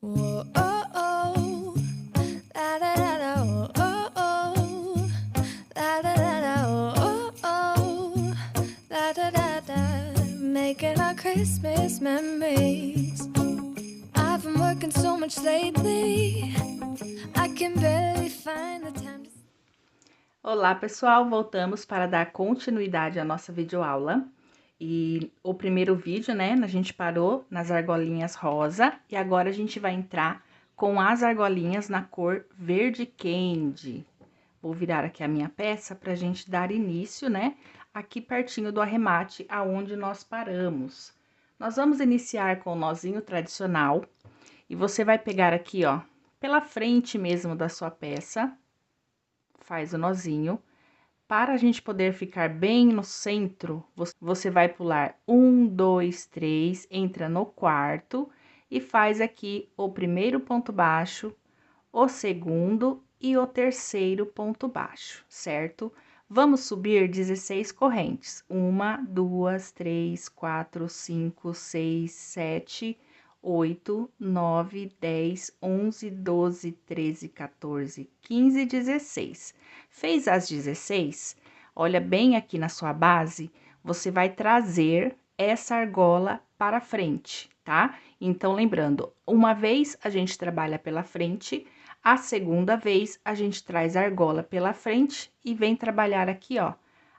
Whoa, oh, oh. La, da, da, da, oh, oh, oh. La, da, da, da, oh, oh, oh. La, da, da, da. Making our Christmas memories. I've been working so much lately. I can barely find the time to... Olá, pessoal! Voltamos para dar continuidade à nossa videoaula. E o primeiro vídeo, né, a gente parou nas argolinhas rosa e agora a gente vai entrar com as argolinhas na cor verde candy. Vou virar aqui a minha peça para a gente dar início, né, aqui pertinho do arremate aonde nós paramos. Nós vamos iniciar com o nozinho tradicional e você vai pegar aqui, ó, pela frente mesmo da sua peça, faz o nozinho. Para a gente poder ficar bem no centro, você vai pular 1, 2, 3, entra no quarto e faz aqui o primeiro ponto baixo, o segundo e o terceiro ponto baixo, certo? Vamos subir 16 correntes. 1, 2, 3, 4, 5, 6, 7, 8, 9, 10, 11, 12, 13, 14, 15, 16. Fez as 16? Olha bem aqui na sua base, você vai trazer essa argola para frente, tá? Então, lembrando, uma vez a gente trabalha pela frente, a segunda vez a gente traz a argola pela frente e vem trabalhar aqui, ó,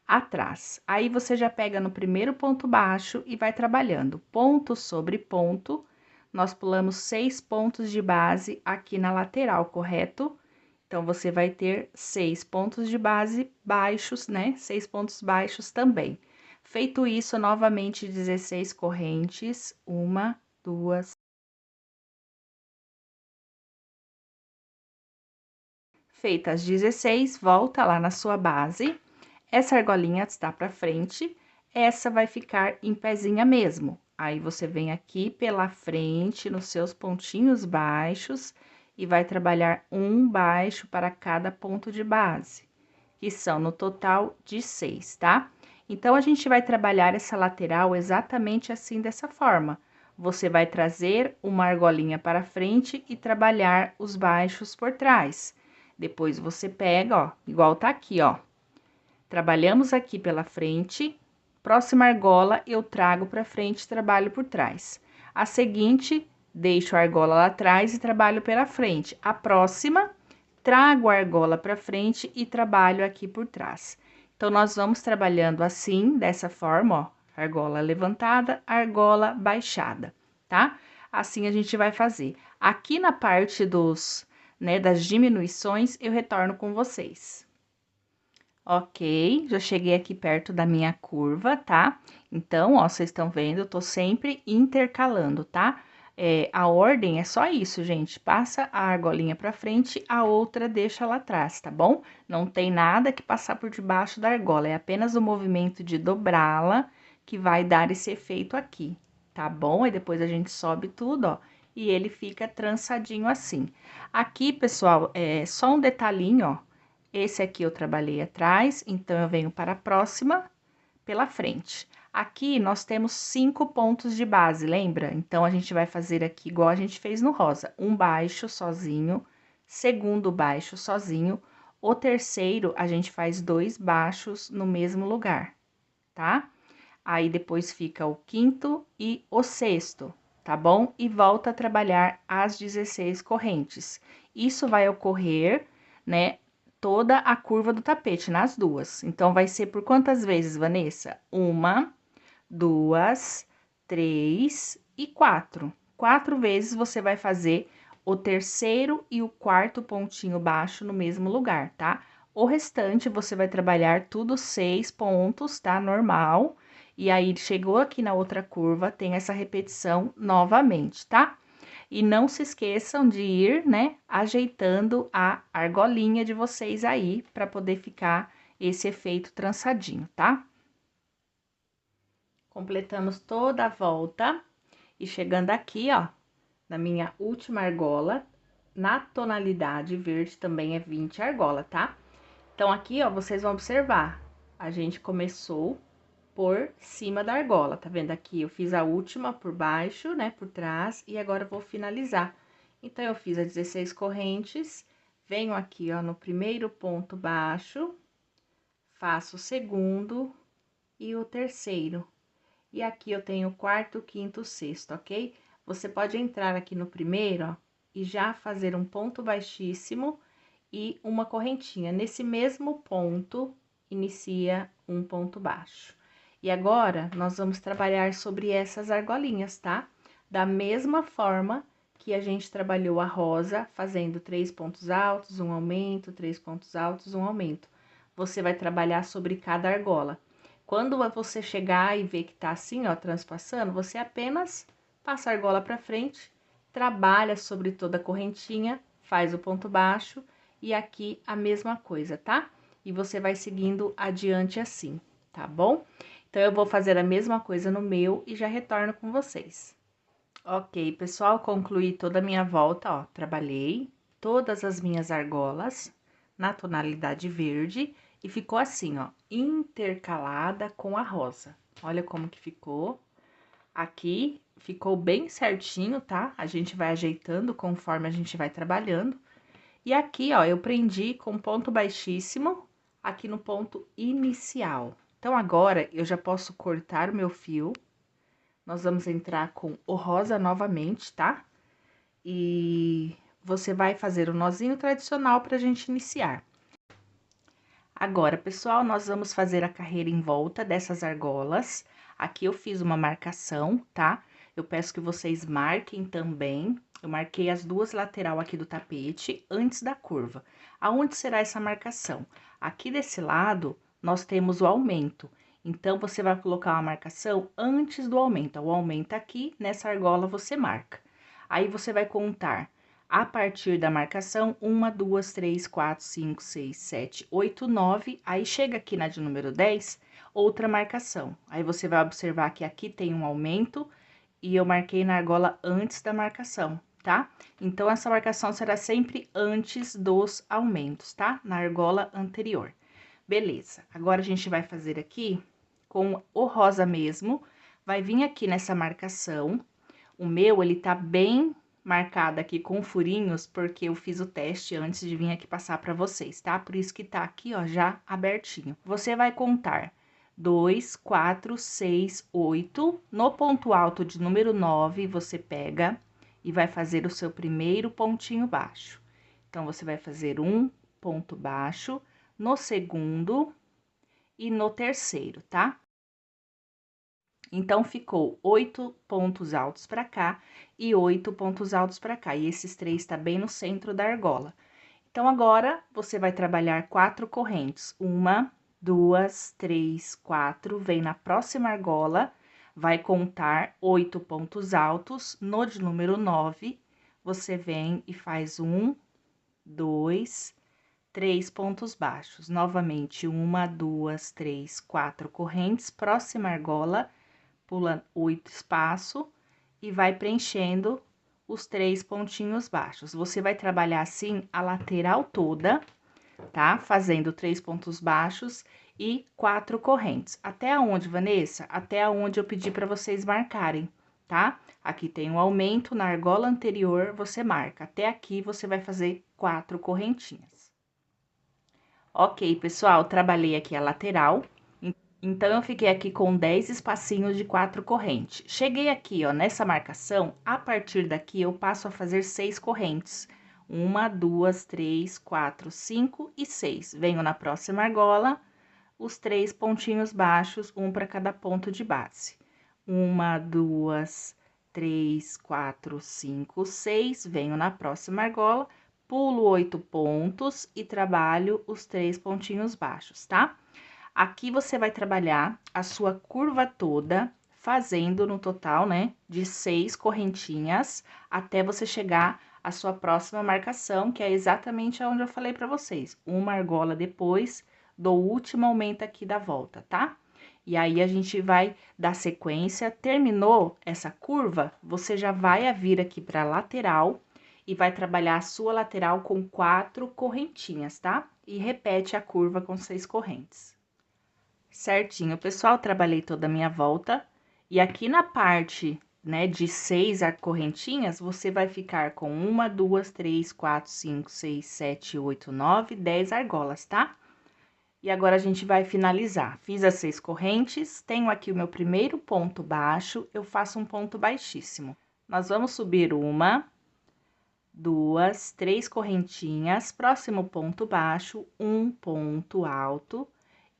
atrás. Aí, você já pega no primeiro ponto baixo e vai trabalhando ponto sobre ponto. Nós pulamos 6 pontos de base aqui na lateral, correto? Então, você vai ter 6 pontos de base baixos, né? 6 pontos baixos também. Feito isso, novamente 16 correntes, 1, 2. Feitas 16, volta lá na sua base. Essa argolinha está para frente, essa vai ficar em pezinha mesmo. Aí, você vem aqui pela frente, nos seus pontinhos baixos, e vai trabalhar um baixo para cada ponto de base, que são no total de 6, tá? Então, a gente vai trabalhar essa lateral exatamente assim, dessa forma. Você vai trazer uma argolinha para frente e trabalhar os baixos por trás. Depois, você pega, ó, igual tá aqui, ó. Trabalhamos aqui pela frente, próxima argola eu trago para frente e trabalho por trás. A seguinte, deixo a argola lá atrás e trabalho pela frente. A próxima, trago a argola para frente e trabalho aqui por trás. Então, nós vamos trabalhando assim, dessa forma, ó, argola levantada, argola baixada, tá? Assim a gente vai fazer. Aqui na parte das diminuições, eu retorno com vocês. Ok, já cheguei aqui perto da minha curva, tá? Então, ó, vocês estão vendo, eu tô sempre intercalando, tá? A ordem é só isso, gente. Passa a argolinha pra frente, a outra deixa lá atrás, tá bom? Não tem nada que passar por debaixo da argola, é apenas o movimento de dobrá-la que vai dar esse efeito aqui, tá bom? Aí depois a gente sobe tudo, ó, e ele fica trançadinho assim. Aqui, pessoal, é só um detalhinho, ó. Esse aqui eu trabalhei atrás, então, eu venho para a próxima pela frente. Aqui, nós temos 5 pontos de base, lembra? Então, a gente vai fazer aqui igual a gente fez no rosa. Um baixo sozinho, segundo baixo sozinho, o terceiro, a gente faz 2 baixos no mesmo lugar, tá? Aí, depois fica o quinto e o sexto, tá bom? E volta a trabalhar as 16 correntes. Isso vai ocorrer, né, toda a curva do tapete, nas duas. Então, vai ser por quantas vezes, Vanessa? 1, 2, 3 e 4. 4 vezes você vai fazer o terceiro e o quarto pontinho baixo no mesmo lugar, tá? O restante, você vai trabalhar tudo 6 pontos, tá? Normal. E aí, chegou aqui na outra curva, tem essa repetição novamente, tá? E não se esqueçam de ir, né, ajeitando a argolinha de vocês aí, para poder ficar esse efeito trançadinho, tá? Completamos toda a volta e chegando aqui, ó, na minha última argola, na tonalidade verde também é 20 argola, tá? Então, aqui, ó, vocês vão observar, a gente começou por cima da argola, tá vendo aqui? Eu fiz a última por baixo, né, por trás, e agora eu vou finalizar. Então, eu fiz as 16 correntes, venho aqui, ó, no primeiro ponto baixo, faço o segundo e o terceiro. E aqui eu tenho o quarto, quinto, sexto, ok? Você pode entrar aqui no primeiro, ó, e já fazer um ponto baixíssimo e uma correntinha. Nesse mesmo ponto, inicia um ponto baixo. E agora, nós vamos trabalhar sobre essas argolinhas, tá? Da mesma forma que a gente trabalhou a rosa, fazendo 3 pontos altos, um aumento, 3 pontos altos, um aumento. Você vai trabalhar sobre cada argola. Quando você chegar e ver que tá assim, ó, transpassando, você apenas passa a argola pra frente, trabalha sobre toda a correntinha, faz o ponto baixo e aqui a mesma coisa, tá? E você vai seguindo adiante assim, tá bom? Então, eu vou fazer a mesma coisa no meu e já retorno com vocês. Ok, pessoal, concluí toda a minha volta, ó, trabalhei todas as minhas argolas na tonalidade verde e ficou assim, ó, intercalada com a rosa. Olha como que ficou. Aqui ficou bem certinho, tá? A gente vai ajeitando conforme a gente vai trabalhando. E aqui, ó, eu prendi com ponto baixíssimo aqui no ponto inicial. Então, agora, eu já posso cortar o meu fio. Nós vamos entrar com o rosa novamente, tá? E você vai fazer o nozinho tradicional pra gente iniciar. Agora, pessoal, nós vamos fazer a carreira em volta dessas argolas. Aqui eu fiz uma marcação, tá? Eu peço que vocês marquem também. Eu marquei as duas lateral aqui do tapete antes da curva. Aonde será essa marcação? Aqui desse lado, nós temos o aumento. Então, você vai colocar uma marcação antes do aumento. O aumento aqui, nessa argola, você marca. Aí, você vai contar a partir da marcação, 1, 2, 3, 4, 5, 6, 7, 8, 9. Aí, chega aqui na de número 10, outra marcação. Aí, você vai observar que aqui tem um aumento e eu marquei na argola antes da marcação, tá? Então, essa marcação será sempre antes dos aumentos, tá? Na argola anterior. Beleza, agora a gente vai fazer aqui com o rosa mesmo, vai vir aqui nessa marcação. O meu, ele tá bem marcado aqui com furinhos, porque eu fiz o teste antes de vir aqui passar pra vocês, tá? Por isso que tá aqui, ó, já abertinho. Você vai contar 2, 4, 6, 8. No ponto alto de número 9, você pega e vai fazer o seu primeiro pontinho baixo. Então, você vai fazer um ponto baixo no segundo e no terceiro, tá? Então, ficou 8 pontos altos pra cá e 8 pontos altos pra cá. E esses três tá bem no centro da argola. Então, agora, você vai trabalhar 4 correntes. 1, 2, 3, 4. Vem na próxima argola, vai contar 8 pontos altos. No de número 9, você vem e faz 1, 2, 3 pontos baixos. Novamente, 1, 2, 3, 4 correntes. Próxima argola, pula 8 espaço e vai preenchendo os 3 pontinhos baixos. Você vai trabalhar assim a lateral toda, tá? Fazendo 3 pontos baixos e 4 correntes. Até aonde, Vanessa? Até aonde eu pedi para vocês marcarem, tá? Aqui tem um aumento, na argola anterior você marca. Até aqui você vai fazer 4 correntinhas. Ok, pessoal, trabalhei aqui a lateral. Então, eu fiquei aqui com 10 espacinhos de 4 correntes. Cheguei aqui, ó, nessa marcação, a partir daqui eu passo a fazer 6 correntes. 1, 2, 3, 4, 5 e 6. Venho na próxima argola, os 3 pontinhos baixos, um para cada ponto de base. 1, 2, 3, 4, 5, 6. Venho na próxima argola, pulo 8 pontos e trabalho os 3 pontinhos baixos, tá? Aqui você vai trabalhar a sua curva toda, fazendo no total, né, de 6 correntinhas, até você chegar à sua próxima marcação, que é exatamente aonde eu falei pra vocês. Uma argola depois do último aumento aqui da volta, tá? E aí, a gente vai dar sequência. Terminou essa curva, você já vai vir aqui pra lateral e vai trabalhar a sua lateral com 4 correntinhas, tá? E repete a curva com 6 correntes. Certinho, pessoal, trabalhei toda a minha volta. E aqui na parte né, de 6 correntinhas, você vai ficar com 1, 2, 3, 4, 5, 6, 7, 8, 9, 10 argolas, tá? E agora a gente vai finalizar. Fiz as 6 correntes, tenho aqui o meu primeiro ponto baixo, eu faço um ponto baixíssimo. Nós vamos subir 1, 2, 3 correntinhas, próximo ponto baixo, um ponto alto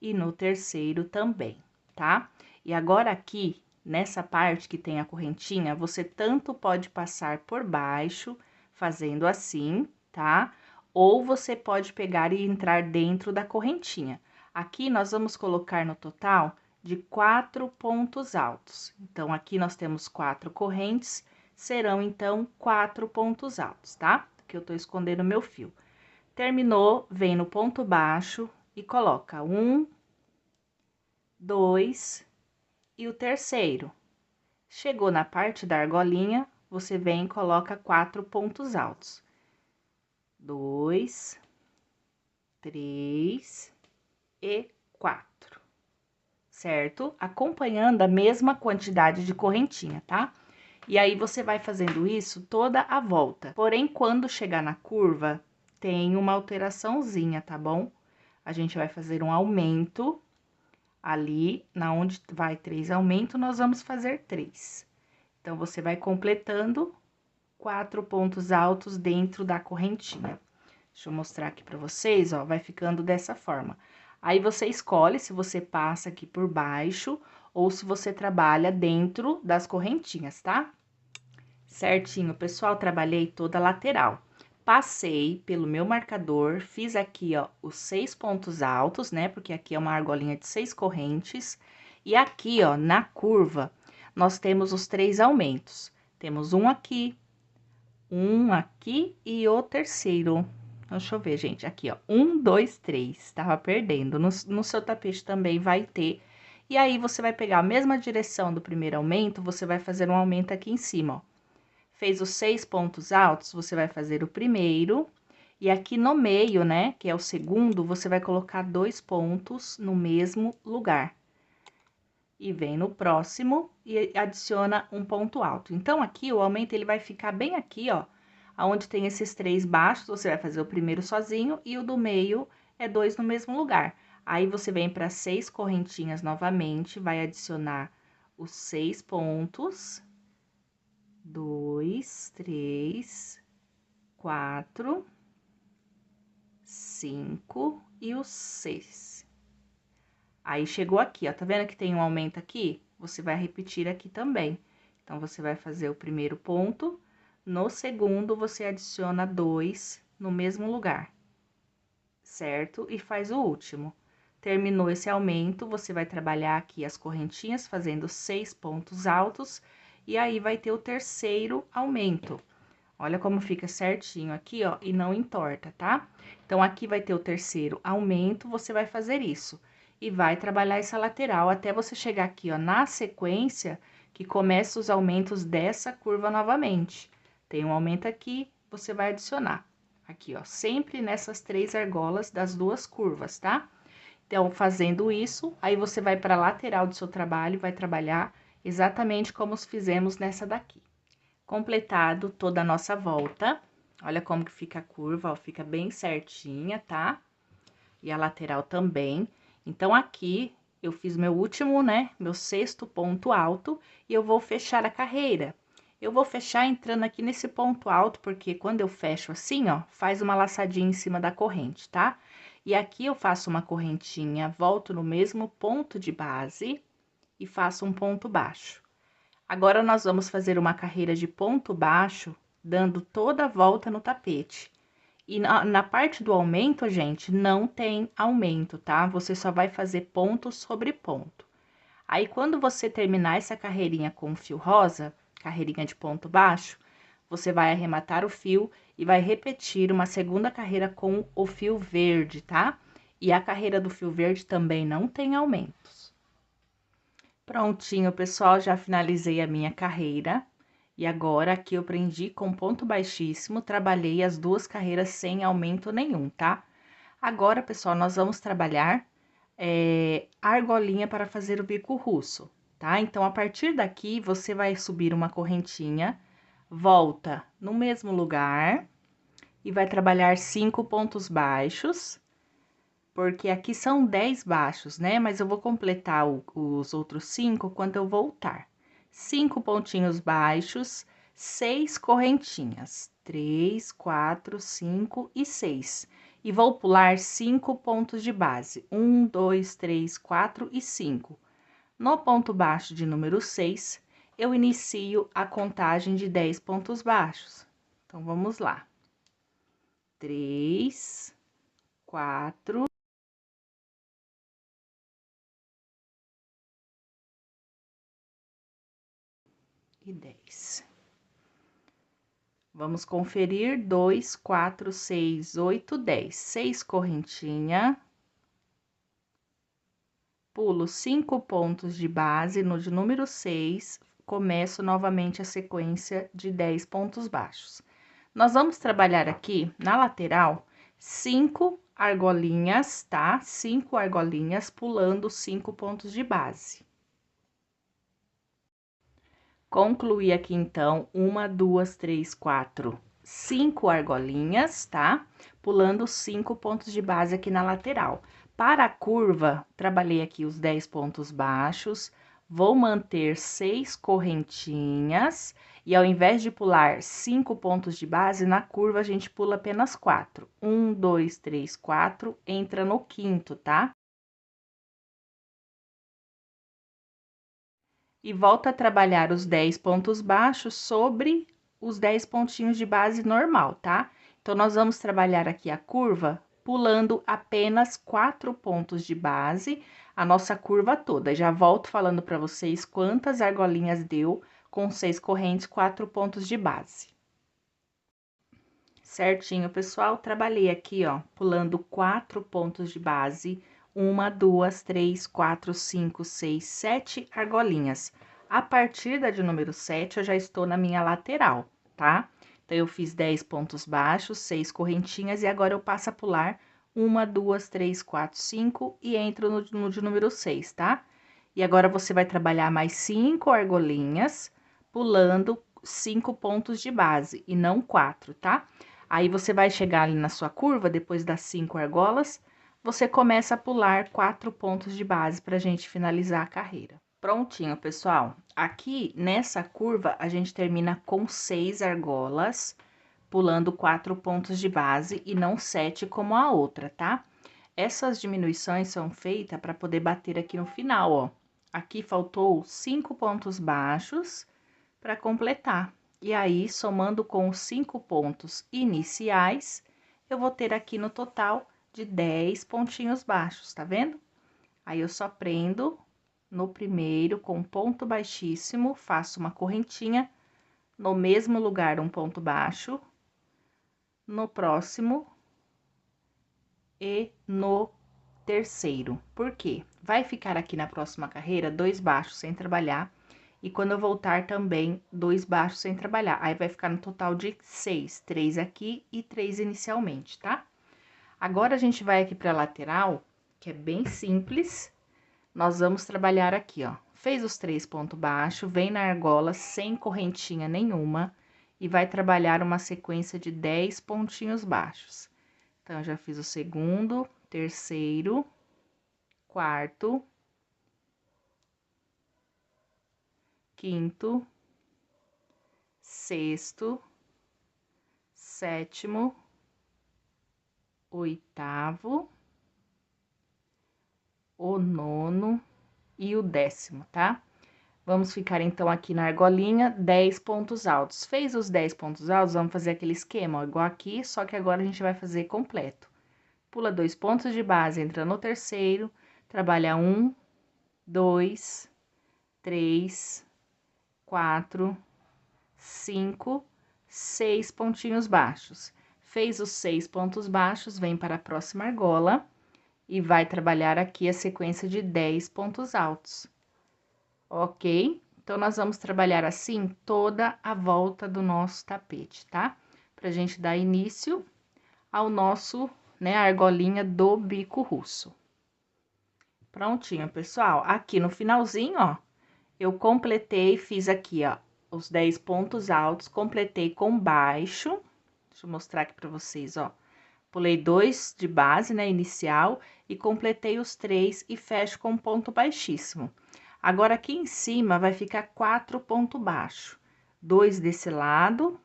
e no terceiro também, tá? E agora aqui, nessa parte que tem a correntinha, você tanto pode passar por baixo, fazendo assim, tá? Ou você pode pegar e entrar dentro da correntinha. Aqui nós vamos colocar no total de 4 pontos altos. Então, aqui nós temos 4 correntes, serão então 4 pontos altos, tá? Que eu tô escondendo meu fio. Terminou, vem no ponto baixo e coloca 1, 2 e o terceiro. Chegou na parte da argolinha, você vem e coloca 4 pontos altos. 2, 3 e 4, certo? Acompanhando a mesma quantidade de correntinha, tá? E aí, você vai fazendo isso toda a volta. Porém, quando chegar na curva, tem uma alteraçãozinha, tá bom? A gente vai fazer um aumento ali, na onde vai 3 aumento, nós vamos fazer 3. Então, você vai completando 4 pontos altos dentro da correntinha. Deixa eu mostrar aqui pra vocês, ó, vai ficando dessa forma. Aí, você escolhe se você passa aqui por baixo ou se você trabalha dentro das correntinhas, tá? Certinho, pessoal, trabalhei toda a lateral. Passei pelo meu marcador, fiz aqui, ó, os 6 pontos altos, né? Porque aqui é uma argolinha de 6 correntes. E aqui, ó, na curva, nós temos os 3 aumentos. Temos um aqui e o terceiro. Deixa eu ver, gente, aqui, ó, 1, 2, 3, tava perdendo. No seu tapete também vai ter. E aí, você vai pegar a mesma direção do primeiro aumento, você vai fazer um aumento aqui em cima, ó. Fez os 6 pontos altos, você vai fazer o primeiro. E aqui no meio, né, que é o segundo, você vai colocar 2 pontos no mesmo lugar. E vem no próximo e adiciona um ponto alto. Então, aqui o aumento, ele vai ficar bem aqui, ó, aonde tem esses 3 baixos, você vai fazer o primeiro sozinho e o do meio é 2 no mesmo lugar. Aí, você vem para 6 correntinhas novamente, vai adicionar os 6 pontos. 2, 3, 4, 5 e o 6. Aí, chegou aqui, ó, tá vendo que tem um aumento aqui? Você vai repetir aqui também. Então, você vai fazer o primeiro ponto, no segundo, você adiciona 2 no mesmo lugar, certo? E faz o último. Terminou esse aumento, você vai trabalhar aqui as correntinhas, fazendo 6 pontos altos, e aí, vai ter o terceiro aumento. Olha como fica certinho aqui, ó, e não entorta, tá? Então, aqui vai ter o terceiro aumento, você vai fazer isso. E vai trabalhar essa lateral até você chegar aqui, ó, na sequência, que começa os aumentos dessa curva novamente. Tem um aumento aqui, você vai adicionar. Aqui, ó, sempre nessas 3 argolas das 2 curvas, tá? Então, fazendo isso, aí você vai para a lateral do seu trabalho e vai trabalhar exatamente como fizemos nessa daqui. Completado toda a nossa volta, olha como que fica a curva, ó, fica bem certinha, tá? E a lateral também. Então, aqui, eu fiz meu último, né, meu 6º ponto alto, e eu vou fechar a carreira. Eu vou fechar entrando aqui nesse ponto alto, porque quando eu fecho assim, ó, faz uma laçadinha em cima da corrente, tá? E aqui eu faço uma correntinha, volto no mesmo ponto de base e faço um ponto baixo. Agora, nós vamos fazer uma carreira de ponto baixo, dando toda a volta no tapete. E na parte do aumento, gente, não tem aumento, tá? Você só vai fazer ponto sobre ponto. Aí, quando você terminar essa carreirinha com o fio rosa, carreirinha de ponto baixo, você vai arrematar o fio e vai repetir uma segunda carreira com o fio verde, tá? E a carreira do fio verde também não tem aumentos. Prontinho, pessoal, já finalizei a minha carreira. E agora, aqui eu prendi com ponto baixíssimo, trabalhei as 2 carreiras sem aumento nenhum, tá? Agora, pessoal, nós vamos trabalhar a argolinha para fazer o bico russo. tá? Então, a partir daqui, você vai subir uma correntinha, volta no mesmo lugar e vai trabalhar 5 pontos baixos, porque aqui são 10 baixos, né? Mas eu vou completar os outros 5 quando eu voltar. 5 pontinhos baixos, 6 correntinhas. 3, 4, 5 e 6. E vou pular 5 pontos de base. 1, 2, 3, 4 e 5. No ponto baixo de número 6, eu inicio a contagem de 10 pontos baixos. Então, vamos lá. 3, 4... e 10. Vamos conferir 2, 4, 6, 8, 10. 6 correntinha. Pulo 5 pontos de base no de número 6, começo novamente a sequência de 10 pontos baixos. Nós vamos trabalhar aqui na lateral 5 argolinhas, tá? 5 argolinhas pulando 5 pontos de base. Concluí aqui, então, 1, 2, 3, 4, 5 argolinhas, tá? Pulando 5 pontos de base aqui na lateral. Para a curva, trabalhei aqui os 10 pontos baixos, vou manter 6 correntinhas, e ao invés de pular 5 pontos de base, na curva a gente pula apenas 4. 1, 2, 3, 4, entra no quinto, tá? E volta a trabalhar os 10 pontos baixos sobre os 10 pontinhos de base normal, tá? Então, nós vamos trabalhar aqui a curva pulando apenas 4 pontos de base, a nossa curva toda. Já volto falando para vocês quantas argolinhas deu com 6 correntes, 4 pontos de base. Certinho, pessoal? Trabalhei aqui, ó, pulando 4 pontos de base, 1, 2, 3, 4, 5, 6, 7 argolinhas. A partir da de número 7, eu já estou na minha lateral, tá? Então, eu fiz 10 pontos baixos, 6 correntinhas, e agora eu passo a pular 1, 2, 3, 4, 5 e entro no de número 6, tá? E agora, você vai trabalhar mais 5 argolinhas, pulando 5 pontos de base, e não 4, tá? Aí, você vai chegar ali na sua curva, depois das 5 argolas, você começa a pular 4 pontos de base pra gente finalizar a carreira. Prontinho, pessoal. Aqui, nessa curva, a gente termina com 6 argolas, pulando 4 pontos de base e não 7 como a outra, tá? Essas diminuições são feitas para poder bater aqui no final, ó. Aqui faltou 5 pontos baixos para completar. E aí, somando com os 5 pontos iniciais, eu vou ter aqui no total de 10 pontinhos baixos, tá vendo? Aí, eu só prendo no primeiro com ponto baixíssimo, faço uma correntinha, no mesmo lugar um ponto baixo, no próximo e no terceiro. Por quê? Vai ficar aqui na próxima carreira 2 baixos sem trabalhar, e quando eu voltar também, 2 baixos sem trabalhar. Aí, vai ficar no total de 6, 3 aqui e 3 inicialmente, tá? Agora, a gente vai aqui pra lateral, que é bem simples. Nós vamos trabalhar aqui, ó. Fez os 3 pontos baixos, vem na argola sem correntinha nenhuma e vai trabalhar uma sequência de 10 pontinhos baixos. Então, eu já fiz o segundo, terceiro, quarto, quinto, sexto, sétimo, oitavo, o nono e o 10º, tá? Vamos ficar, então, aqui na argolinha, 10 pontos altos. Fez os 10 pontos altos, vamos fazer aquele esquema, ó, igual aqui, só que agora a gente vai fazer completo. Pula 2 pontos de base, entra no terceiro, trabalha 1, 2, 3, 4, 5, 6 pontinhos baixos. Fez os 6 pontos baixos, vem para a próxima argola e vai trabalhar aqui a sequência de 10 pontos altos. Ok? Então, nós vamos trabalhar assim toda a volta do nosso tapete, tá? Pra gente dar início ao nosso, né, argolinha do bico russo. Prontinho, pessoal. Aqui no finalzinho, ó, eu completei, fiz aqui, ó, os 10 pontos altos, completei com baixo. Deixa eu mostrar aqui pra vocês, ó. Pulei 2 de base, né, inicial, e completei os 3 e fecho com ponto baixíssimo. Agora, aqui em cima, vai ficar 4 pontos baixos. 2 desse lado,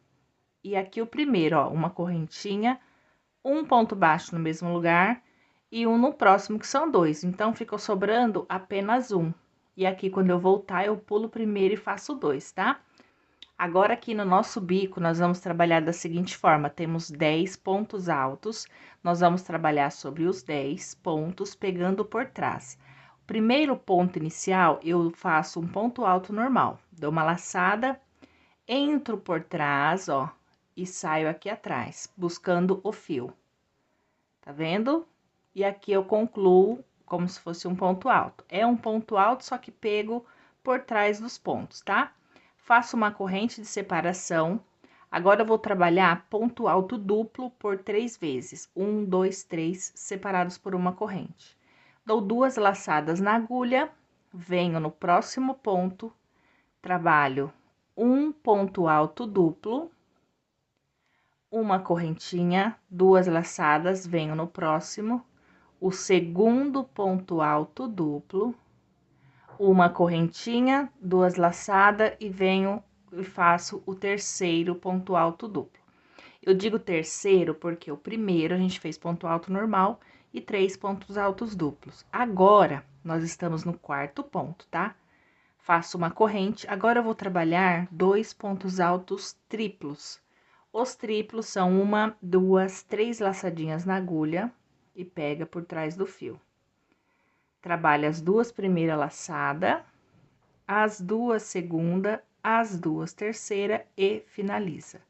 e aqui o primeiro, ó, uma correntinha, um ponto baixo no mesmo lugar, e um no próximo, que são 2. Então, ficou sobrando apenas um. E aqui, quando eu voltar, eu pulo o primeiro e faço 2, tá? Agora, aqui no nosso bico, nós vamos trabalhar da seguinte forma: temos 10 pontos altos, nós vamos trabalhar sobre os 10 pontos, pegando por trás. O primeiro ponto inicial, eu faço um ponto alto normal, dou uma laçada, entro por trás, ó, e saio aqui atrás, buscando o fio. Tá vendo? E aqui eu concluo como se fosse um ponto alto. É um ponto alto, só que pego por trás dos pontos, tá? Faço uma corrente de separação. Agora, eu vou trabalhar ponto alto duplo por 3 vezes. 1, 2, 3, separados por uma corrente. Dou 2 laçadas na agulha, venho no próximo ponto, trabalho um ponto alto duplo, uma correntinha, 2 laçadas, venho no próximo, o segundo ponto alto duplo, uma correntinha, 2 laçadas e venho e faço o terceiro ponto alto duplo. Eu digo terceiro porque o primeiro a gente fez ponto alto normal e 3 pontos altos duplos. Agora, nós estamos no quarto ponto, tá? Faço uma corrente, agora eu vou trabalhar 2 pontos altos triplos. Os triplos são 1, 2, 3 laçadinhas na agulha e pega por trás do fio. Trabalha as 2 primeiras laçadas, as 2 segunda, as 2 terceira e finaliza.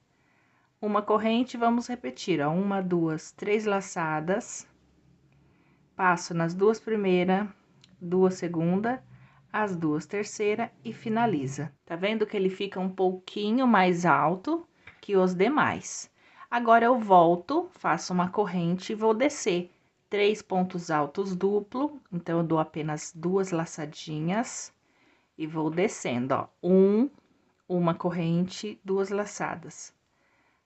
Uma corrente, vamos repetir, ó, 1, 2, 3 laçadas, passo nas 2 primeiras, 2 segunda, as 2 terceira e finaliza. Tá vendo que ele fica um pouquinho mais alto que os demais? Agora, eu volto, faço uma corrente e vou descer 3 pontos altos duplo, então, eu dou apenas 2 laçadinhas e vou descendo, ó, uma corrente, 2 laçadas.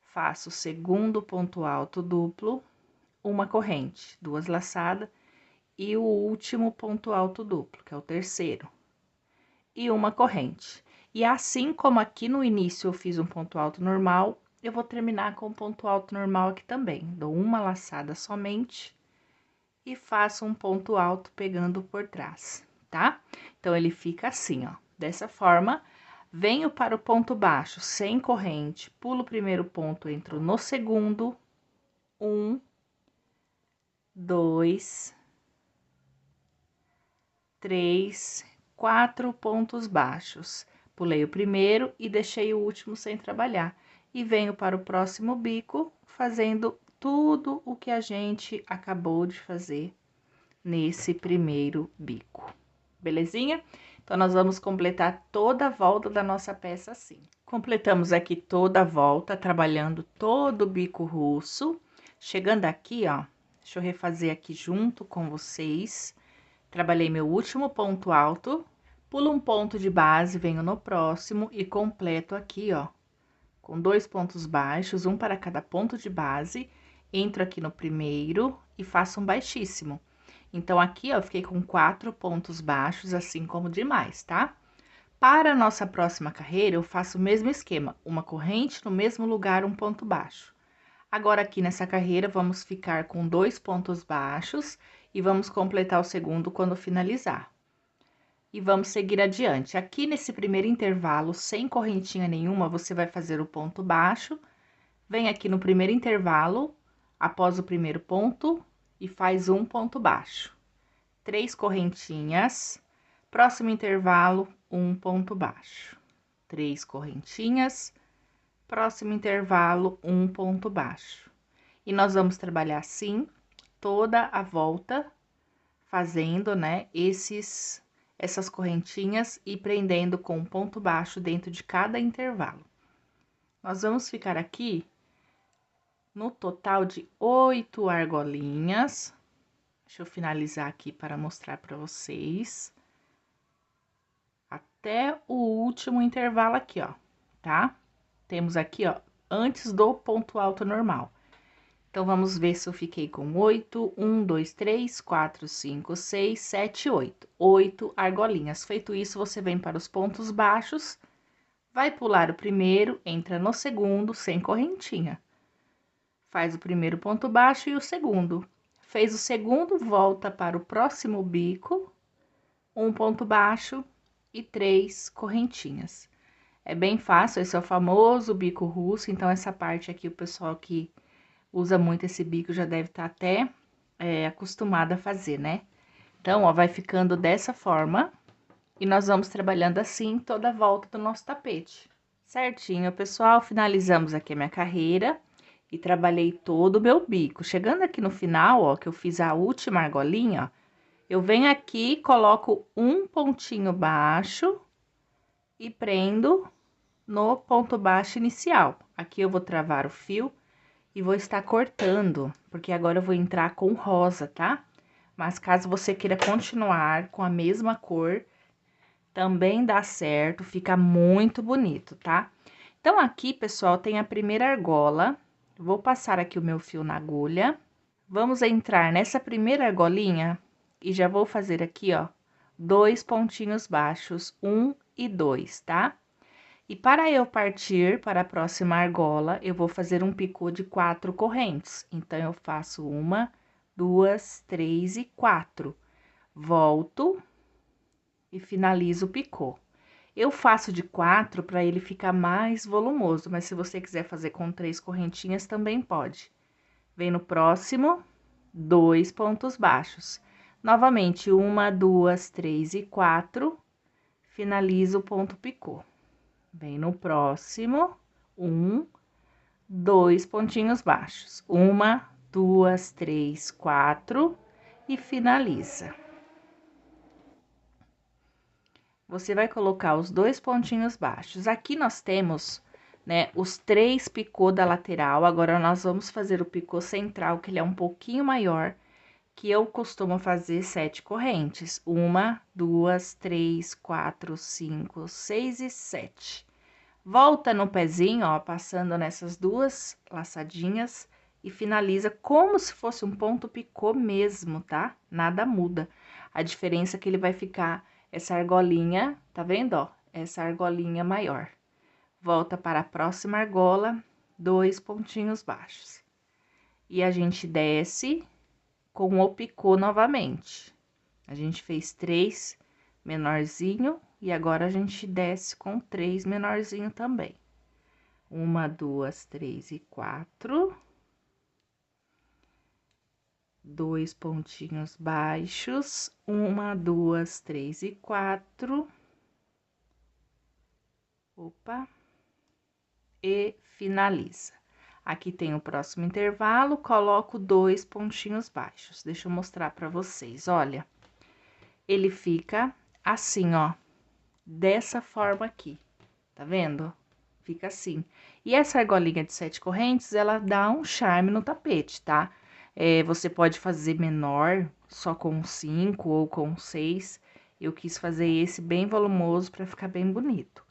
Faço o segundo ponto alto duplo, uma corrente, 2 laçadas, e o último ponto alto duplo, que é o terceiro, e uma corrente. E assim como aqui no início eu fiz um ponto alto normal, eu vou terminar com um ponto alto normal aqui também. Dou uma laçada somente e faço um ponto alto pegando por trás, tá? Então, ele fica assim, ó, dessa forma. Venho para o ponto baixo sem corrente, pulo o primeiro ponto, entro no segundo, 1, 2, 3, 4 pontos baixos. Pulei o primeiro e deixei o último sem trabalhar. E venho para o próximo bico, fazendo tudo o que a gente acabou de fazer nesse primeiro bico. Belezinha? Então, nós vamos completar toda a volta da nossa peça assim. Completamos aqui toda a volta, trabalhando todo o bico russo. Chegando aqui, ó, deixa eu refazer aqui junto com vocês. Trabalhei meu último ponto alto, pulo um ponto de base, venho no próximo e completo aqui, ó, com 2 pontos baixos, um para cada ponto de base. Entro aqui no primeiro e faço um baixíssimo. Então, aqui, ó, eu fiquei com 4 pontos baixos, assim como demais, tá? Para a nossa próxima carreira, eu faço o mesmo esquema, uma corrente no mesmo lugar, um ponto baixo. Agora, aqui nessa carreira, vamos ficar com 2 pontos baixos e vamos completar o segundo quando finalizar. E vamos seguir adiante. Aqui nesse primeiro intervalo, sem correntinha nenhuma, você vai fazer o ponto baixo, vem aqui no primeiro intervalo, após o primeiro ponto, e faz um ponto baixo. 3 correntinhas, próximo intervalo, um ponto baixo. 3 correntinhas, próximo intervalo, um ponto baixo. E nós vamos trabalhar assim toda a volta, fazendo, né, essas correntinhas e prendendo com um ponto baixo dentro de cada intervalo. Nós vamos ficar aqui no total de 8 argolinhas. Deixa eu finalizar aqui para mostrar para vocês. até o último intervalo aqui, ó, tá? Temos aqui, ó, antes do ponto alto normal. Então, vamos ver se eu fiquei com 8, 1, 2, 3, 4, 5, 6, 7, 8. 8 argolinhas. Feito isso, você vem para os pontos baixos, vai pular o primeiro, entra no segundo, sem correntinha. Faz o primeiro ponto baixo e o segundo. Fez o segundo, volta para o próximo bico, um ponto baixo e 3 correntinhas. É bem fácil, esse é o famoso bico russo, então essa parte aqui o pessoal que usa muito esse bico já deve estar até acostumado a fazer, né? Então, ó, vai ficando dessa forma e nós vamos trabalhando assim toda a volta do nosso tapete. Certinho, pessoal, finalizamos aqui a minha carreira e trabalhei todo o meu bico. Chegando aqui no final, ó, que eu fiz a última argolinha, ó, eu venho aqui, coloco um pontinho baixo e prendo no ponto baixo inicial. Aqui eu vou travar o fio e vou estar cortando, porque agora eu vou entrar com rosa, tá? Mas caso você queira continuar com a mesma cor, também dá certo, fica muito bonito, tá? Então, aqui, pessoal, tem a primeira argola. Vou passar aqui o meu fio na agulha. Vamos entrar nessa primeira argolinha e já vou fazer aqui, ó, 2 pontinhos baixos, 1 e 2, tá? E para eu partir para a próxima argola, eu vou fazer um picô de 4 correntes. Então, eu faço 1, 2, 3 e 4. Volto e finalizo o picô. Eu faço de 4 para ele ficar mais volumoso, mas se você quiser fazer com 3 correntinhas, também pode. Vem no próximo, 2 pontos baixos. Novamente, 1, 2, 3 e 4, finalizo o ponto picô. Vem no próximo, 1, 2 pontinhos baixos. 1, 2, 3, 4 e finaliza. Você vai colocar os 2 pontinhos baixos. Aqui nós temos, né, os 3 picô da lateral. Agora, nós vamos fazer o picô central, que ele é um pouquinho maior, que eu costumo fazer 7 correntes. 1, 2, 3, 4, 5, 6 e 7. Volta no pezinho, ó, passando nessas duas laçadinhas e finaliza como se fosse um ponto picô mesmo, tá? Nada muda. A diferença é que ele vai ficar essa argolinha, tá vendo, ó? Essa argolinha maior. Volta para a próxima argola, 2 pontinhos baixos. E a gente desce com o picô novamente. A gente fez 3 menorzinho e agora a gente desce com 3 menorzinho também. 1, 2, 3 e 4. 2 pontinhos baixos. 1, 2, 3 e 4. Opa. E finaliza. Aqui tem o próximo intervalo, coloco 2 pontinhos baixos. Deixa eu mostrar pra vocês, olha. Ele fica assim, ó, dessa forma aqui, tá vendo? Fica assim. E essa argolinha de 7 correntes, ela dá um charme no tapete, tá? Você pode fazer menor, só com 5 ou com 6. Eu quis fazer esse bem volumoso pra ficar bem bonito.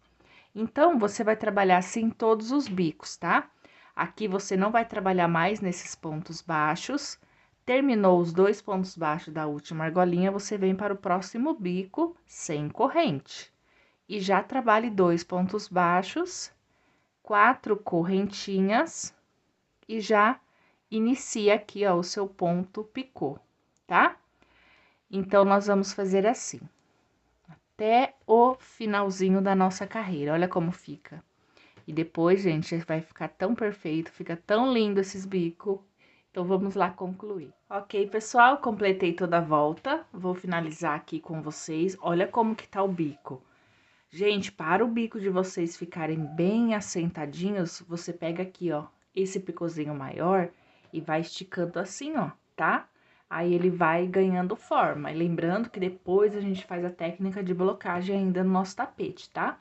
Então, você vai trabalhar assim todos os bicos, tá? Aqui você não vai trabalhar mais nesses pontos baixos. Terminou os 2 pontos baixos da última argolinha, você vem para o próximo bico sem corrente. E já trabalhe 2 pontos baixos, 4 correntinhas e já inicia aqui, ó, o seu ponto picô, tá? Então, nós vamos fazer assim, até o finalzinho da nossa carreira, olha como fica. E depois, gente, vai ficar tão perfeito, fica tão lindo esses bicos. Então, vamos lá concluir. Ok, pessoal, completei toda a volta. Vou finalizar aqui com vocês. Olha como que tá o bico. Gente, para o bico de vocês ficarem bem assentadinhos, você pega aqui, ó, esse picôzinho maior e vai esticando assim, ó, tá? Aí, ele vai ganhando forma. E lembrando que depois a gente faz a técnica de blocagem ainda no nosso tapete, tá?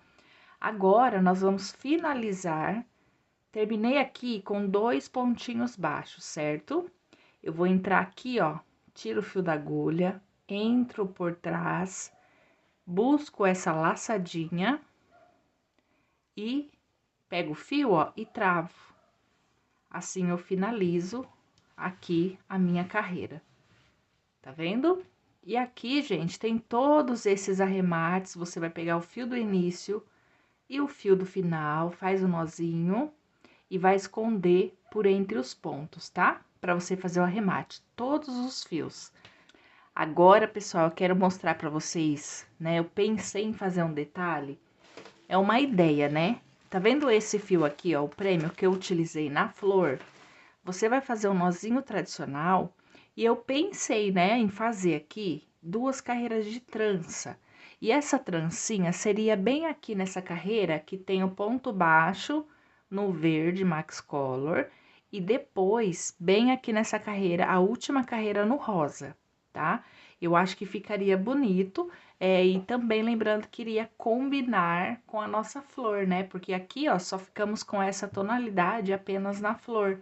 Agora, nós vamos finalizar. Terminei aqui com 2 pontinhos baixos, certo? Eu vou entrar aqui, ó, tiro o fio da agulha, entro por trás, busco essa laçadinha e pego o fio, ó, e travo. Assim, eu finalizo aqui a minha carreira. Tá vendo? E aqui, gente, tem todos esses arremates. Você vai pegar o fio do início e o fio do final, faz o nozinho e vai esconder por entre os pontos, tá? Pra você fazer o arremate, todos os fios. Agora, pessoal, eu quero mostrar pra vocês, né? Eu pensei em fazer um detalhe, é uma ideia, né? Tá vendo esse fio aqui, ó, o prêmio que eu utilizei na flor? Você vai fazer um nozinho tradicional e eu pensei, né, em fazer aqui 2 carreiras de trança. E essa trancinha seria bem aqui nessa carreira que tem o ponto baixo no verde Max Color e depois bem aqui nessa carreira, a última carreira no rosa, tá? Eu acho que ficaria bonito, e também lembrando que iria combinar com a nossa flor, né? Porque aqui, ó, só ficamos com essa tonalidade apenas na flor.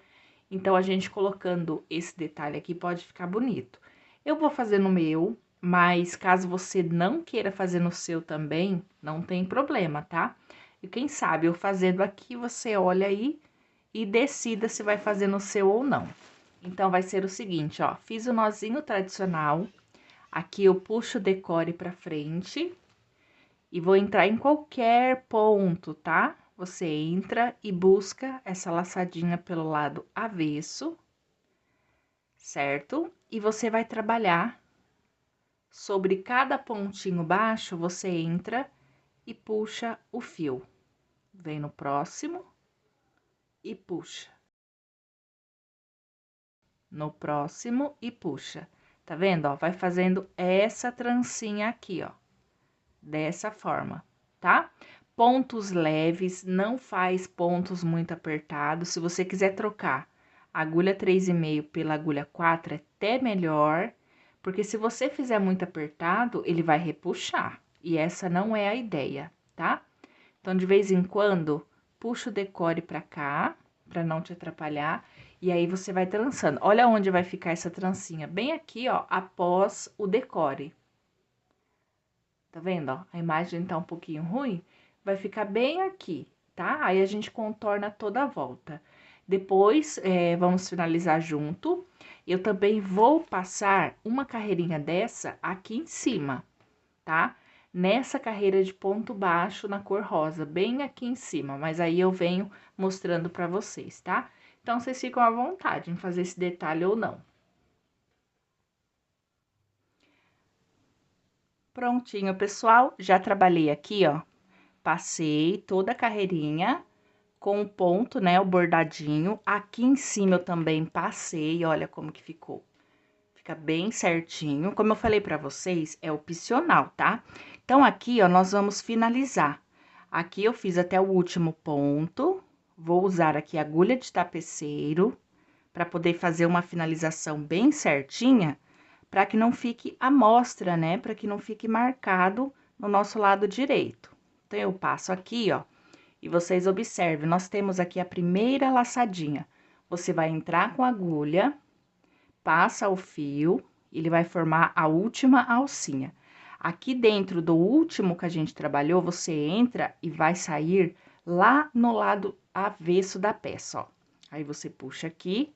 Então, a gente colocando esse detalhe aqui pode ficar bonito. Eu vou fazer no meu, mas caso você não queira fazer no seu também, não tem problema, tá? E quem sabe eu fazendo aqui, você olha aí e decida se vai fazer no seu ou não. Então, vai ser o seguinte, ó, fiz o nozinho tradicional, aqui eu puxo o decore pra frente e vou entrar em qualquer ponto, tá? Você entra e busca essa laçadinha pelo lado avesso, certo? E você vai trabalhar sobre cada pontinho baixo, você entra e puxa o fio. Vem no próximo e puxa. No próximo e puxa. Tá vendo, ó? Vai fazendo essa trancinha aqui, ó. Dessa forma, tá? Pontos leves, não faz pontos muito apertados. Se você quiser trocar a agulha 3,5 pela agulha 4, é até melhor, porque se você fizer muito apertado, ele vai repuxar, e essa não é a ideia, tá? Então, de vez em quando, puxa o decore pra cá, pra não te atrapalhar, e aí você vai trançando. Olha onde vai ficar essa trancinha, bem aqui, ó, após o decore. Tá vendo, ó? A imagem tá um pouquinho ruim, vai ficar bem aqui, tá? Aí, a gente contorna toda a volta. Depois, vamos finalizar junto. Eu também vou passar uma carreirinha dessa aqui em cima, tá? Nessa carreira de ponto baixo na cor rosa, bem aqui em cima, mas aí eu venho mostrando pra vocês, tá? Então, vocês ficam à vontade em fazer esse detalhe ou não. Prontinho, pessoal, já trabalhei aqui, ó, passei toda a carreirinha com o ponto, né, o bordadinho. Aqui em cima eu também passei, olha como que ficou. Fica bem certinho. Como eu falei pra vocês, é opcional, tá? Então, aqui, ó, nós vamos finalizar. Aqui eu fiz até o último ponto. Vou usar aqui a agulha de tapeceiro pra poder fazer uma finalização bem certinha, pra que não fique à mostra, né? Pra que não fique marcado no nosso lado direito. Então, eu passo aqui, ó, e vocês observem, nós temos aqui a primeira laçadinha. Você vai entrar com a agulha, passa o fio, ele vai formar a última alcinha. Aqui dentro do último que a gente trabalhou, você entra e vai sair lá no lado avesso da peça, ó. Aí, você puxa aqui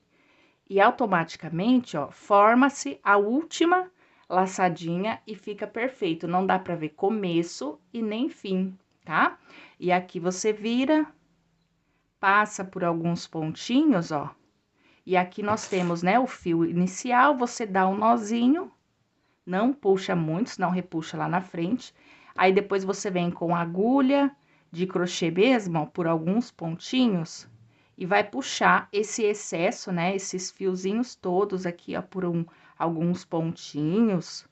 e automaticamente, ó, forma-se a última laçadinha e fica perfeito. Não dá pra ver começo e nem fim, tá? E aqui você vira, passa por alguns pontinhos, ó. E aqui nós temos, né, o fio inicial, você dá um nozinho, não puxa muito, senão repuxa lá na frente. Aí, depois você vem com a agulha de crochê mesmo, ó, por alguns pontinhos, e vai puxar esse excesso, né, esses fiozinhos todos aqui, ó, por alguns pontinhos.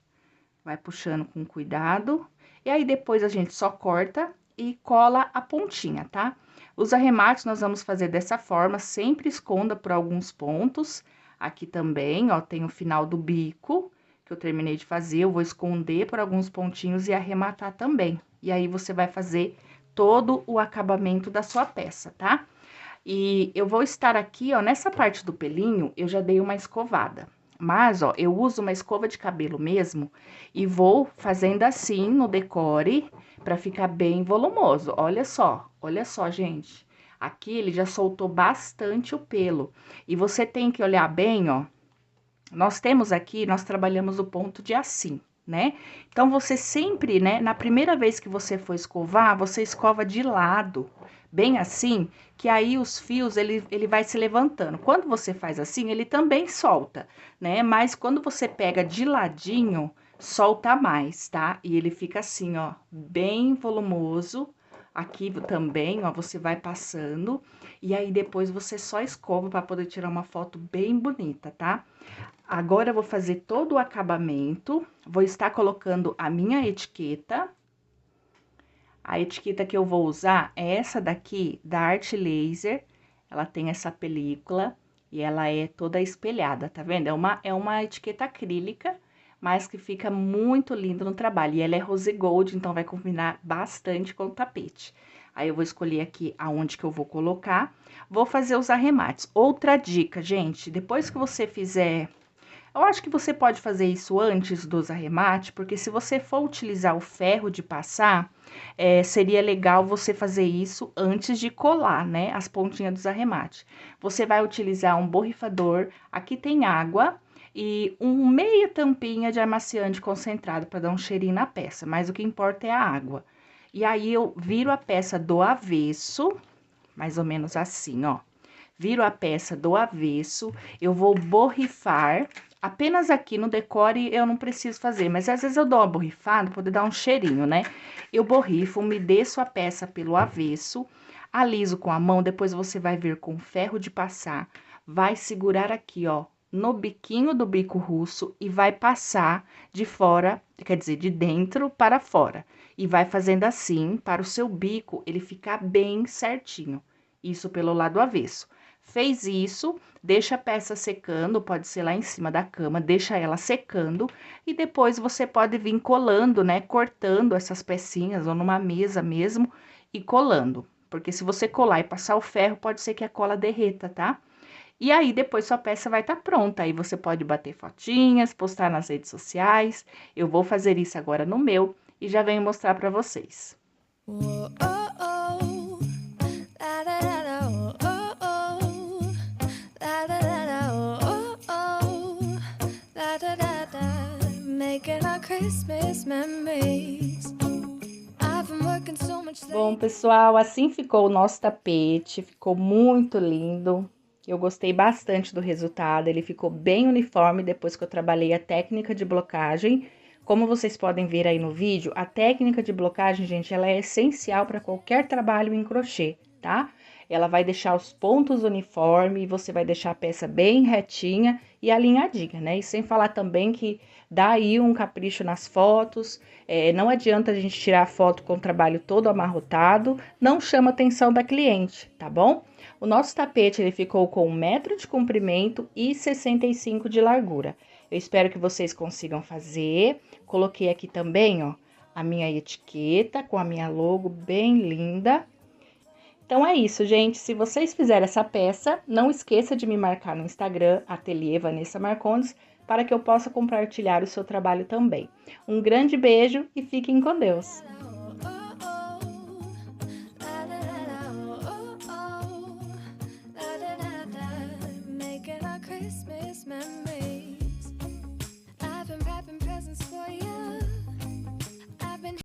Vai puxando com cuidado. E aí, depois a gente só corta e cola a pontinha, tá? Os arremates nós vamos fazer dessa forma, sempre esconda por alguns pontos. Aqui também, ó, tem o final do bico, que eu terminei de fazer, eu vou esconder por alguns pontinhos e arrematar também. E aí, você vai fazer todo o acabamento da sua peça, tá? E eu vou estar aqui, ó, nessa parte do pelinho, eu já dei uma escovada. Mas, ó, eu uso uma escova de cabelo mesmo e vou fazendo assim no decore para ficar bem volumoso. Olha só, gente. Aqui ele já soltou bastante o pelo. E você tem que olhar bem, ó. Nós temos aqui, nós trabalhamos o ponto de assim, né? Então, você sempre, né, na primeira vez que você for escovar, você escova de lado, bem assim, que aí os fios, ele vai se levantando. Quando você faz assim, ele também solta, né? Mas quando você pega de ladinho, solta mais, tá? E ele fica assim, ó, bem volumoso. Aqui também, ó, você vai passando, e aí depois você só escova para poder tirar uma foto bem bonita, tá? Agora, eu vou fazer todo o acabamento, vou estar colocando a minha etiqueta. A etiqueta que eu vou usar é essa daqui, da Art Laser. Ela tem essa película e ela é toda espelhada, tá vendo? É uma etiqueta acrílica, mas que fica muito lindo no trabalho. E ela é rose gold, então vai combinar bastante com o tapete. Aí, eu vou escolher aqui aonde que eu vou colocar. Vou fazer os arremates. Outra dica, gente, depois que você fizer... Eu acho que você pode fazer isso antes dos arremates, porque se você for utilizar o ferro de passar, seria legal você fazer isso antes de colar, né, as pontinhas dos arremates. Você vai utilizar um borrifador, aqui tem água e meia tampinha de amaciante concentrado para dar um cheirinho na peça, mas o que importa é a água. E aí, eu viro a peça do avesso, mais ou menos assim, ó. Viro a peça do avesso, eu vou borrifar. Apenas aqui no decore eu não preciso fazer, mas às vezes eu dou uma borrifada, poder dar um cheirinho, né? Eu borrifo, umedeço a peça pelo avesso, aliso com a mão, depois você vai vir com ferro de passar, vai segurar aqui, ó, no biquinho do bico russo e vai passar de fora, quer dizer, de dentro para fora. E vai fazendo assim, para o seu bico ele ficar bem certinho. Isso pelo lado avesso. Fez isso, deixa a peça secando, pode ser lá em cima da cama, deixa ela secando e depois você pode vir colando, né, cortando essas pecinhas ou numa mesa mesmo e colando. Porque se você colar e passar o ferro, pode ser que a cola derreta, tá? E aí, depois sua peça vai estar pronta. Aí, você pode bater fotinhas, postar nas redes sociais. Eu vou fazer isso agora no meu e já venho mostrar pra vocês. Whoa, oh, oh. La, da, da, da, oh, oh, oh. La, da, da, da, oh, oh, oh. La, da, da, da. Making our Christmas memories. I've been working so much Bom, pessoal, assim ficou o nosso tapete. Ficou muito lindo. Eu gostei bastante do resultado. Ele ficou bem uniforme depois que eu trabalhei a técnica de blocagem. Como vocês podem ver aí no vídeo, a técnica de blocagem, gente, ela é essencial para qualquer trabalho em crochê, tá? Ela vai deixar os pontos uniformes, você vai deixar a peça bem retinha e alinhadinha, né? E sem falar também que dá aí um capricho nas fotos, não adianta a gente tirar a foto com o trabalho todo amarrotado, não chama a atenção da cliente, tá bom? O nosso tapete, ele ficou com 1 metro de comprimento e 65 de largura. Eu espero que vocês consigam fazer. Coloquei aqui também, ó, a minha etiqueta com a minha logo bem linda. Então, é isso, gente. Se vocês fizerem essa peça, não esqueça de me marcar no Instagram, Ateliê Vanessa Marcondes, para que eu possa compartilhar o seu trabalho também. Um grande beijo e fiquem com Deus!